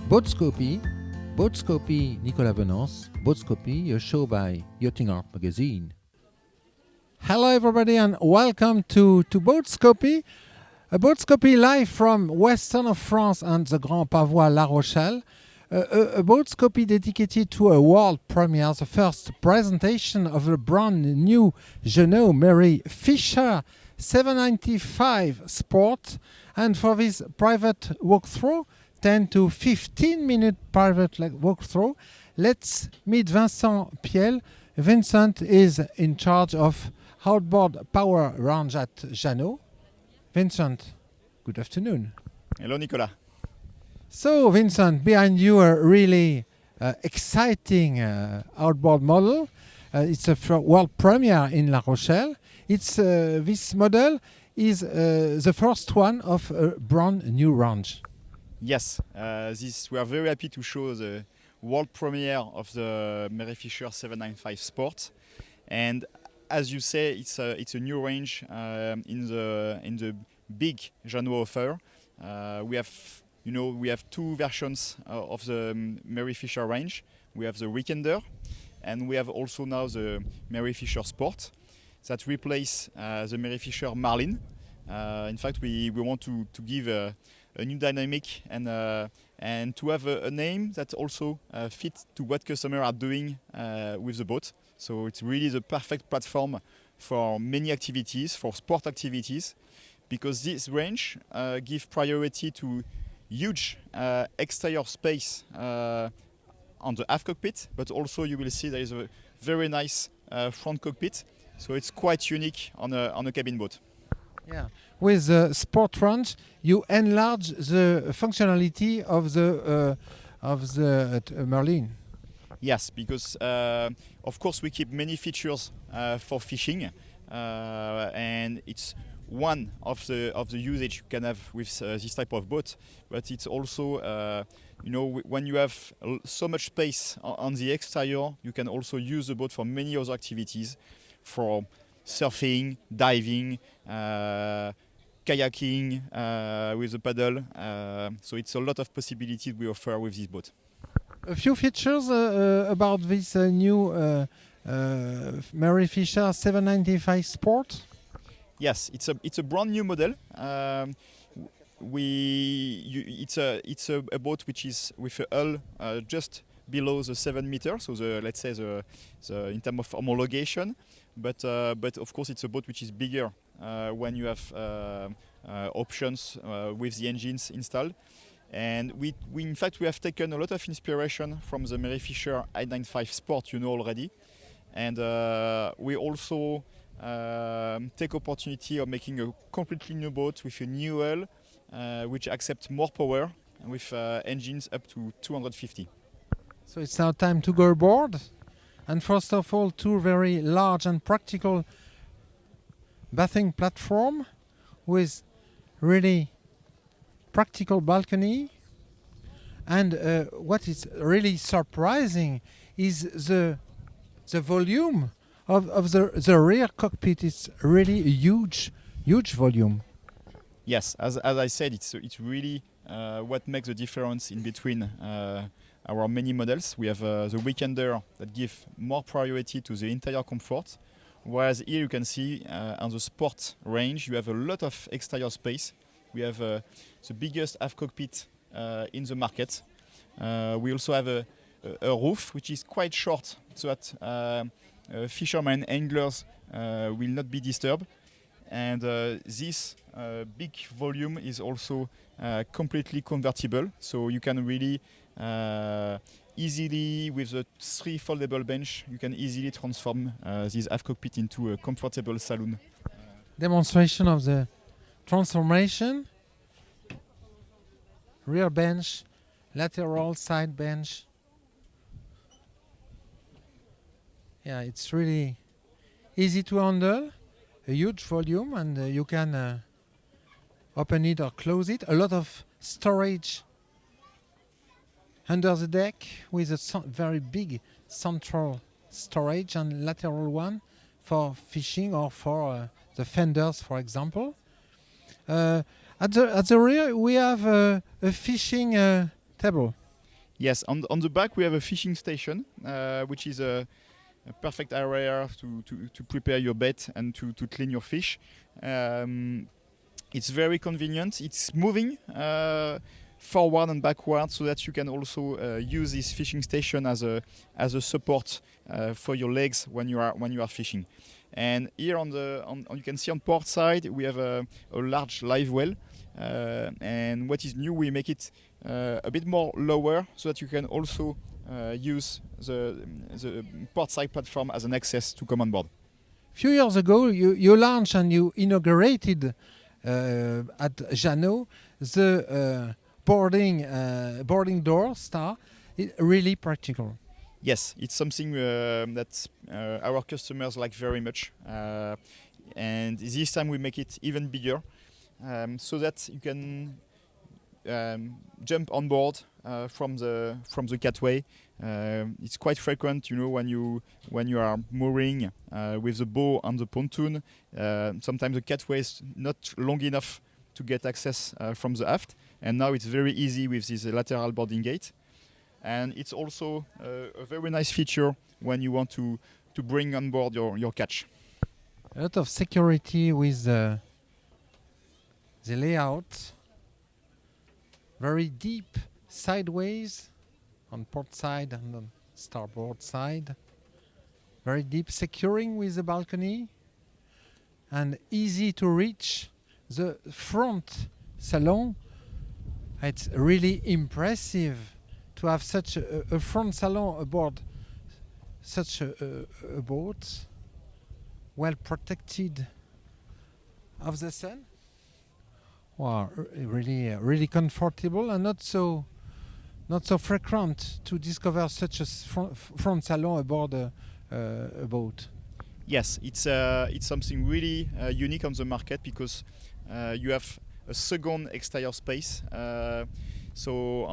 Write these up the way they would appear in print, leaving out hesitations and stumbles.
Boatscopy, Boatscopy Nicolas Venance, Boatscopy, a show by Yachting Art magazine. Hello everybody and welcome to Boatscopy, a Boatscopy live from western of France and the Grand Pavois La Rochelle. A Boatscopy dedicated to a world premiere, the first presentation of the brand new Jeanneau Merry Fisher 795 Sport. And for this private walkthrough, 10 to 15 minute private walkthrough, let's meet Vincent Piel. Vincent is in charge of outboard power range at Jeanneau. Vincent, good afternoon. Hello, Nicolas. So, Vincent, behind you a really exciting outboard model. It's a world premiere in La Rochelle. This model is the first one of a brand new range. Yes, we are very happy to show the world premiere of the Merry Fisher 795 Sport. And as you say, it's a new range in the big Jeanneau offer. We have two versions of the Merry Fisher range. We have the Weekender, and we have also now the Merry Fisher Sport that replace the Merry Fisher Marlin. In fact, we want to give a new dynamic and to have a name that also fits to what customers are doing with the boat. So it's really the perfect platform for many activities, for sport activities, because this range gives priority to huge exterior space on the aft cockpit, but also you will see there is a very nice front cockpit. So it's quite unique on a cabin boat. Yeah, with the sport range, you enlarge the functionality of the Merlin. Yes, because of course we keep many features for fishing, and it's one of the usage you can have with this type of boat. But it's also when you have so much space on the exterior, you can also use the boat for many other activities, for surfing, diving, kayaking with a paddle. So it's a lot of possibilities we offer with this boat. A few features about this new Merry Fisher 795 Sport. Yes, it's a brand new model. It's a boat which is with a hull just below the 7 meters, so let's say the in terms of homologation. But of course it's a boat which is bigger when you have options with the engines installed. And we in fact we have taken a lot of inspiration from the Merry Fisher 895 Sport, already. And we also take opportunity of making a completely new boat with a new hull which accepts more power with engines up to 250. So it's now time to go aboard. And first of all, two very large and practical bathing platform with really practical balcony. And what is really surprising is the volume of the rear cockpit. Is really a huge volume. Yes, as I said, it's really what makes the difference in between our many models. We have the Weekender that gives more priority to the interior comfort, whereas here you can see on the Sport range you have a lot of exterior space. We have the biggest aft cockpit in the market. We also have a roof which is quite short, so that fishermen, anglers will not be disturbed. And this big volume is also completely convertible, so you can really easily, with the 3 foldable bench, you can easily transform this aft cockpit into a comfortable saloon. Demonstration of the transformation. Rear bench, lateral side bench. Yeah, it's really easy to handle, a huge volume, and you can open it or close it. A lot of storage under the deck with a very big central storage and lateral one for fishing or for the fenders, for example. At the rear we have a fishing table. Yes, on the back we have a fishing station, which is a perfect area to prepare your bait and to clean your fish. It's very convenient. It's moving forward and backward, so that you can also use this fishing station as a support for your legs when you are fishing. And here you can see on port side we have a large live well, and what is new, we make it a bit more lower so that you can also use the port side platform as an access to come on board. Few years ago, you launched and you inaugurated at Jeanneau the boarding door star. It's really practical. Yes, it's something that our customers like very much, and this time we make it even bigger, so that you can jump on board from the catway. It's quite frequent, when you are mooring with the bow on the pontoon. Sometimes the catway is not long enough to get access from the aft, and now it's very easy with this lateral boarding gate. And it's also a very nice feature when you want to bring on board your catch. A lot of security with the layout. Very deep sideways on port side and on starboard side. Very deep securing with the balcony. And easy to reach. The front salon, it's really impressive to have such a front salon aboard such a boat, well protected of the sun. Wow, really comfortable, and not so frequent to discover such a front salon aboard a boat. Yes, it's something really unique on the market, because you have a second exterior space. So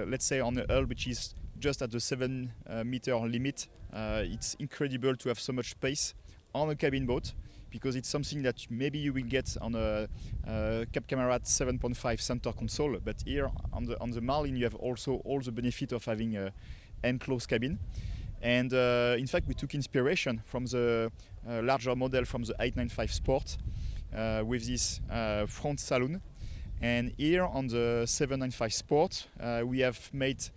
let's say on a hull which is just at the 7 meter limit, it's incredible to have so much space on a cabin boat, because it's something that maybe you will get on a Cap Camarade 7.5 center console, but here on the Marlin you have also all the benefit of having an enclosed cabin. And in fact we took inspiration from the larger model from the 895 Sport with this front saloon. And here on the 795 Sport, we have made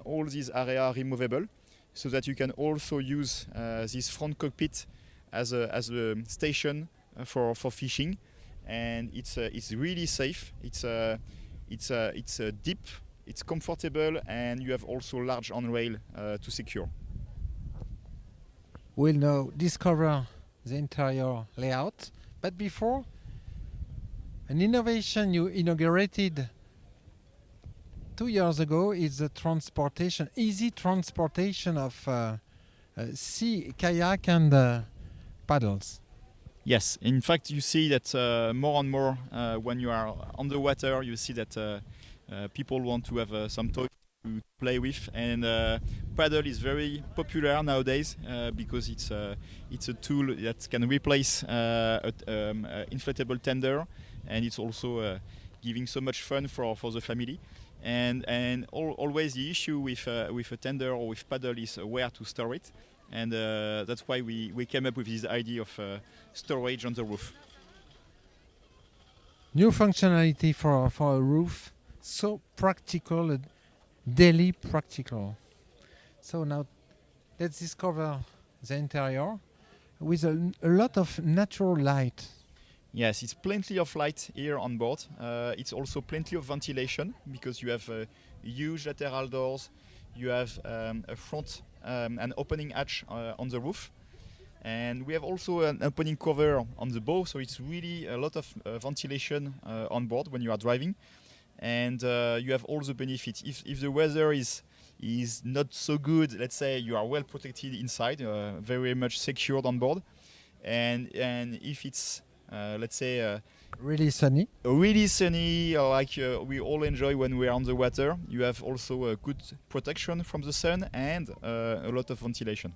all these areas removable, so that you can also use this front cockpit as a station for fishing. And it's really safe. It's deep, it's comfortable, and you have also large on-rail to secure. We'll now discover the interior layout, but before, an innovation you inaugurated 2 years ago is the easy transportation of sea kayak and paddles. Yes, in fact you see that more and more when you are on the water, you see that people want to have some toys to play with, and paddle is very popular nowadays because it's a tool that can replace inflatable tender, and it's also giving so much fun for the family. And always the issue with a tender or with paddle is where to store it, and that's why we came up with this idea of storage on the roof. New functionality for a roof, so practical, daily practical. So now let's discover the interior with a lot of natural light. Yes, it's plenty of light here on board. It's also plenty of ventilation, because you have huge lateral doors. You have a front an opening hatch on the roof, and we have also an opening cover on the bow, so it's really a lot of ventilation on board when you are driving. And you have all the benefits. If the weather is not so good, let's say, you are well protected inside, very much secured on board. And if it's let's say really sunny, like we all enjoy when we are on the water, you have also a good protection from the sun and a lot of ventilation.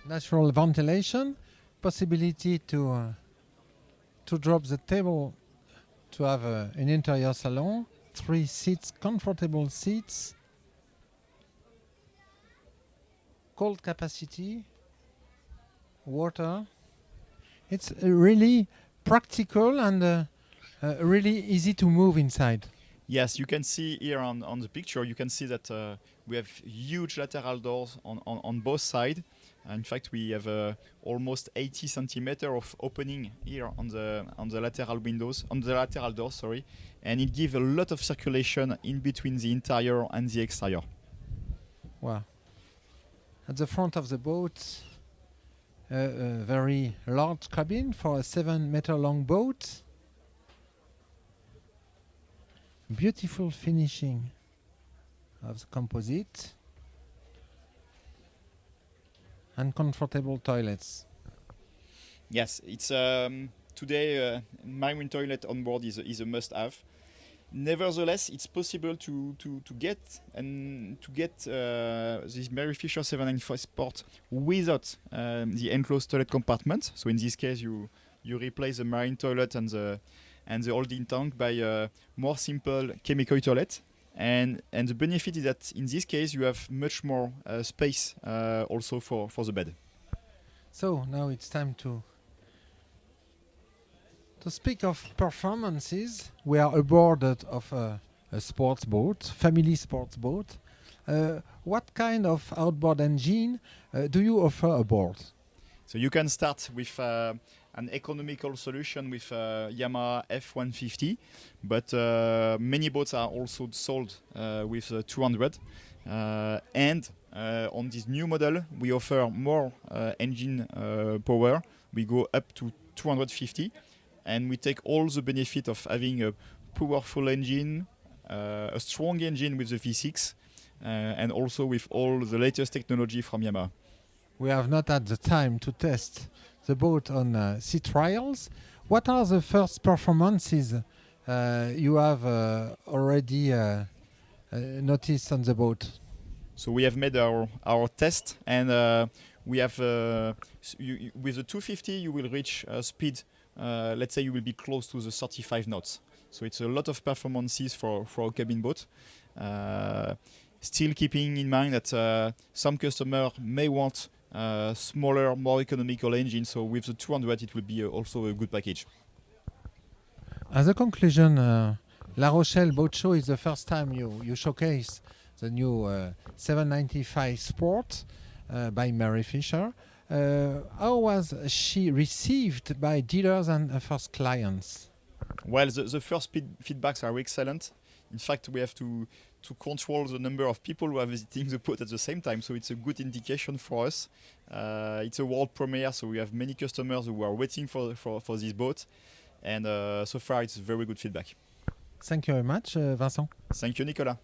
Natural ventilation, possibility to drop the table, to have an interior salon, 3 seats, comfortable seats. cold capacity, water. It's really practical and really easy to move inside. Yes, you can see here on the picture, you can see that we have huge lateral doors on both sides. In fact, we have almost 80 centimeters of opening here on the lateral windows, on the lateral doors, sorry, and it gives a lot of circulation in between the interior and the exterior. Wow. At the front of the boat, a very large cabin for a 7-meter long boat. Beautiful finishing of the composite and comfortable toilets. Yes, it's today marine toilet on board is a must-have. Nevertheless, it's possible to get this Merry Fisher 795 Sport without the enclosed toilet compartment. So in this case, you replace the marine toilet and the holding tank by a more simple chemical toilet. And the benefit is that in this case you have much more space also for the bed. So now it's time to speak of performances. We are aboard of a sports boat, family sports boat. What kind of outboard engine do you offer aboard? So you can start with an economical solution with Yamaha F150, but many boats are also sold with 200. And on this new model, we offer more engine power. We go up to 250, and we take all the benefit of having a powerful engine, a strong engine with the V6, and also with all the latest technology from Yamaha. We have not had the time to test the boat on sea trials. What are the first performances you have already noticed on the boat? So we have made our test, and we have with the 250 you will reach speed. Let's say you will be close to the 35 knots. So it's a lot of performances for a cabin boat. Still keeping in mind that some customer may want smaller, more economical engine. So with the 200, it will be also a good package. As a conclusion, La Rochelle Boat Show is the first time you showcase the new 795 Sport by Merry Fisher. How was she received by dealers and first clients? Well, the first feedbacks are excellent. In fact, we have to control the number of people who are visiting the boat at the same time, so it's a good indication for us. It's a world premiere, so we have many customers who are waiting for this boat, and so far it's very good feedback. Thank you very much, Vincent. Thank you, Nicolas.